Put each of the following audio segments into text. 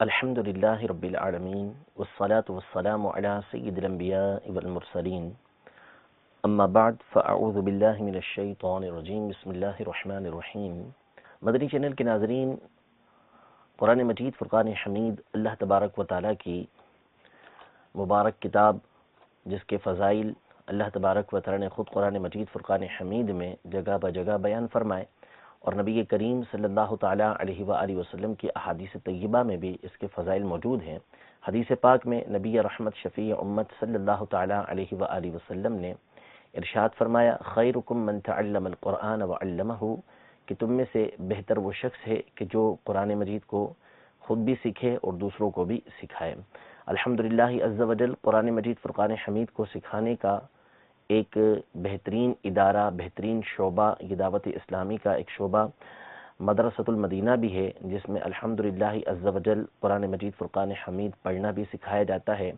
الحمد للہ رب العالمین والصلاة والسلام علی سید الانبیاء والمرسلین اما بعد فاعوذ باللہ من الشیطان الرجیم بسم اللہ الرحمن الرحیم۔ مدنی چینل کے ناظرین، قرآن مجید فرقان حمید اللہ تبارک و تعالیٰ کی مبارک کتاب، جس کے فضائل اللہ تبارک و تعالیٰ نے خود قرآن مجید فرقان حمید میں جگہ بہ جگہ بیان فرمائے، اور نبی کریم صلی اللہ تعالیٰ علیہ وآلہ وسلم کی احادیث طیبہ میں بھی اس کے فضائل موجود ہیں۔ حدیث پاک میں نبی رحمت شفیع امت صلی اللہ تعالیٰ علیہ وآلہ وسلم نے ارشاد فرمایا، خیرکم من تعلم القرآن وعلمہ، کہ تم میں سے بہتر وہ شخص ہے کہ جو قرآن مجید کو خود بھی سیکھے اور دوسروں کو بھی سکھائے۔ الحمدللہ عز و جل قرآن مجید فرقان حمید کو سکھانے کا ایک بہترین ادارہ، بہترین شعبہ، یہ دعوت اسلامی کا ایک شعبہ مدرسۃ المدینہ بھی ہے، جس میں الحمدللہ عز و جل قرآن مجید فرقان حمید پڑھنا بھی سکھایا جاتا ہے،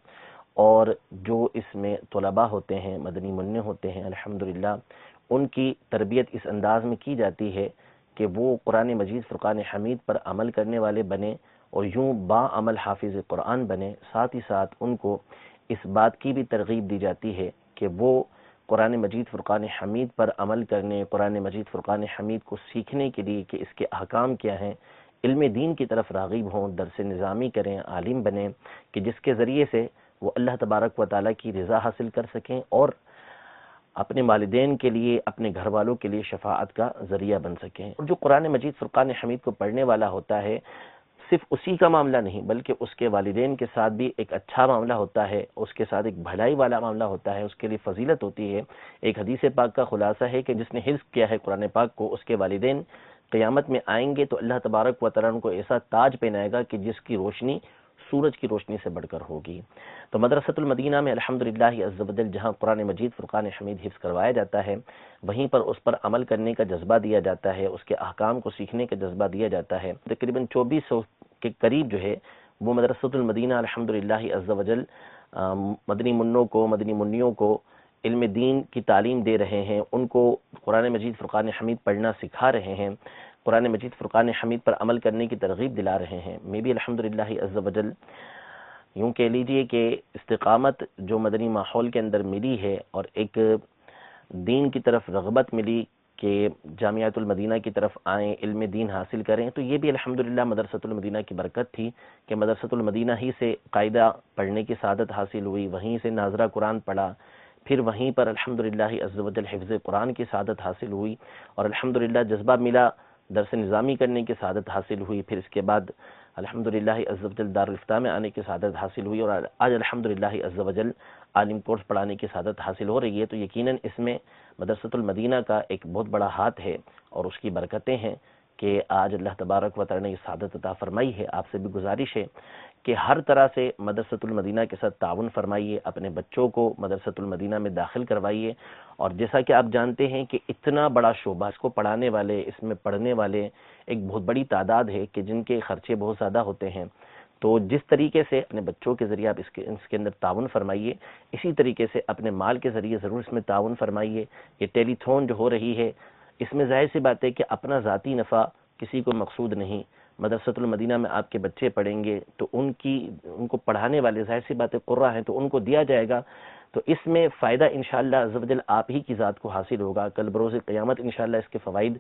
اور جو اس میں طلباء ہوتے ہیں، مدنی منع ہوتے ہیں، الحمدللہ ان کی تربیت اس انداز میں کی جاتی ہے کہ وہ قرآن مجید فرقان حمید پر عمل کرنے والے بنے اور یوں با عمل حافظ قرآن بنے۔ ساتھ ہی ساتھ ان کو اس بات کی بھی ترغیب دی جاتی ہے کہ وہ قرآن مجید فرقان حمید پر عمل کرنے، قرآن مجید فرقان حمید کو سیکھنے کے لیے کہ اس کے احکام کیا ہیں، علم دین کی طرف راغب ہوں، درس نظامی کریں، عالم بنیں، کہ جس کے ذریعے سے وہ اللہ تبارک و تعالیٰ کی رضا حاصل کر سکیں اور اپنے والدین کے لیے، اپنے گھر والوں کے لیے شفاعت کا ذریعہ بن سکیں۔ اور جو قرآن مجید فرقان حمید کو پڑھنے والا ہوتا ہے، صرف اسی کا معاملہ نہیں بلکہ اس کے والدین کے ساتھ بھی ایک اچھا معاملہ ہوتا ہے، اس کے ساتھ ایک بھلائی والا معاملہ ہوتا ہے، اس کے لیے فضیلت ہوتی ہے۔ ایک حدیث پاک کا خلاصہ ہے کہ جس نے حفظ کیا ہے قرآن پاک کو، اس کے والدین قیامت میں آئیں گے تو اللہ تبارک و تعالیٰ ان کو ایسا تاج پہنائے گا کہ جس کی روشنی سورج کی روشنی سے بڑھ کر ہوگی۔ تو مدرسۃ المدینہ میں الحمدللہ عز و جل جہاں قرآن مجید فرقان حمید حفظ کروایا جاتا ہے، وہیں پر اس پر عمل کرنے کا جذبہ دیا جاتا ہے، اس کے احکام کو سیکھنے کا جذبہ دیا جاتا ہے۔ تقریباً 2400 کے قریب جو ہے وہ مدرسۃ المدینہ الحمدللہ عز و جل مدنی منوں کو، مدنی منیوں کو علم دین کی تعلیم دے رہے ہیں، ان کو قرآن مجید فرقان حمید پڑھنا سکھا رہے ہیں، قرآن مجید فرقان حمید پر عمل کرنے کی ترغیب دلا رہے ہیں۔ میں بھی الحمدللہ عز و جل یوں کہہ لیجئے کہ استقامت جو مدنی ماحول کے اندر ملی ہے اور ایک دین کی طرف رغبت ملی کہ جامعۃ المدینہ کی طرف آئیں، علم دین حاصل کریں، تو یہ بھی الحمدللہ مدرسۃ المدینہ کی برکت تھی کہ مدرسۃ المدینہ ہی سے قاعدہ پڑھنے کی سعادت حاصل ہوئی، وہیں سے ناظرہ قرآن پڑھا، پھر وہیں پر الحمدللہ عز و جل حفظ قرآن کی سعادت حاصل ہوئی، اور الحمدللہ جذبہ ملا، درس نظامی کرنے کی سعادت حاصل ہوئی، پھر اس کے بعد الحمدللہ عز و جل دارالافتاء میں آنے کی سعادت حاصل ہوئی، اور آج الحمدللہ عز و جل عالم کورس پڑھانے کی سعادت حاصل ہو رہی ہے۔ تو یقیناً اس میں مدرسۃ المدینہ کا ایک بہت بڑا ہاتھ ہے اور اس کی برکتیں ہیں کہ آج اللہ تبارک و تعالیٰ نے یہ سعادت عطا فرمائی ہے۔ آپ سے بھی گزارش ہے کہ ہر طرح سے مدرسۃ المدینہ کے ساتھ تعاون فرمائیے، اپنے بچوں کو مدرسۃ المدینہ میں داخل کروائیے، اور جیسا کہ آپ جانتے ہیں کہ اتنا بڑا شعبہ، اس کو پڑھانے والے، اس میں پڑھنے والے ایک بہت بڑی تعداد ہے کہ جن کے خرچے بہت زیادہ ہوتے ہیں۔ تو جس طریقے سے اپنے بچوں کے ذریعے آپ اس کے اندر تعاون فرمائیے، اسی طریقے سے اپنے مال کے ذریعے ضرور اس میں تعاون فرمائیے۔ یہ ٹیلی تھون جو ہو رہی ہے، اس میں ظاہر سی بات ہے کہ اپنا ذاتی نفع کسی کو مقصود نہیں۔ مدرسۃ المدینہ میں آپ کے بچے پڑھیں گے تو ان کو پڑھانے والے ظاہر سی بات ہے قرہ ہیں، تو ان کو دیا جائے گا، تو اس میں فائدہ انشاءاللہ عز و جل آپ ہی کی ذات کو حاصل ہوگا۔ کل بروز قیامت انشاءاللہ اس کے فوائد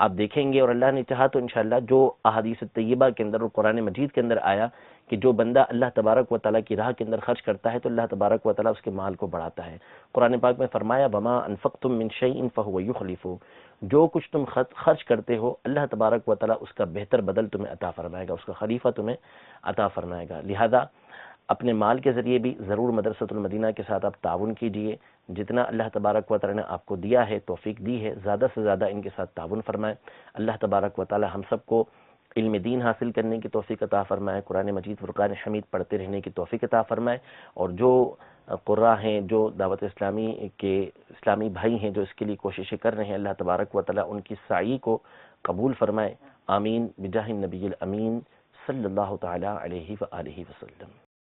آپ دیکھیں گے، اور اللہ نے چاہا تو انشاءاللہ جو احادیث طیبہ کے اندر اور قرآن مجید کے اندر آیا کہ جو بندہ اللہ تبارک و تعالیٰ کی راہ کے اندر خرچ کرتا ہے تو اللہ تبارک و تعالیٰ اس کے مال کو بڑھاتا ہے۔ قرآن پاک میں فرمایا، وَمَا أَنفَقْتُم مِّن شَيْءٍ فَهُوَ يُخْلِفُهُ، جو کچھ تم خرچ کرتے ہو اللہ تبارک و تعالیٰ اس کا بہتر بدل تمہیں عطا فرمائے گا، اس کا خلیفہ تمہیں عطا فرمائے گا۔ لہذا اپنے مال کے ذریعے بھی ضرور مدرسۃ المدینہ کے ساتھ آپ تعاون کیجئے، جتنا اللہ تبارک و تعالیٰ نے آپ کو دیا ہے، توفیق دی ہے، زیادہ سے زیادہ ان کے ساتھ تعاون فرمائے۔ اللہ تبارک و تعالیٰ ہم سب کو علم دین حاصل کرنے کی توفیق عطا فرمائے، قرآن مجید فرقان حمید پڑھتے رہنے کی توفیق عطا فرمائے، اور جو قراء ہیں، جو دعوت اسلامی کے اسلامی بھائی ہیں جو اس کے لیے کوششیں کر رہے ہیں، اللہ تبارک و تعالیٰ ان کی سعی کو قبول فرمائے۔ آمین بجاہ النبی الامین صلی اللہ تعالیٰ علیہ وآلہ وسلم۔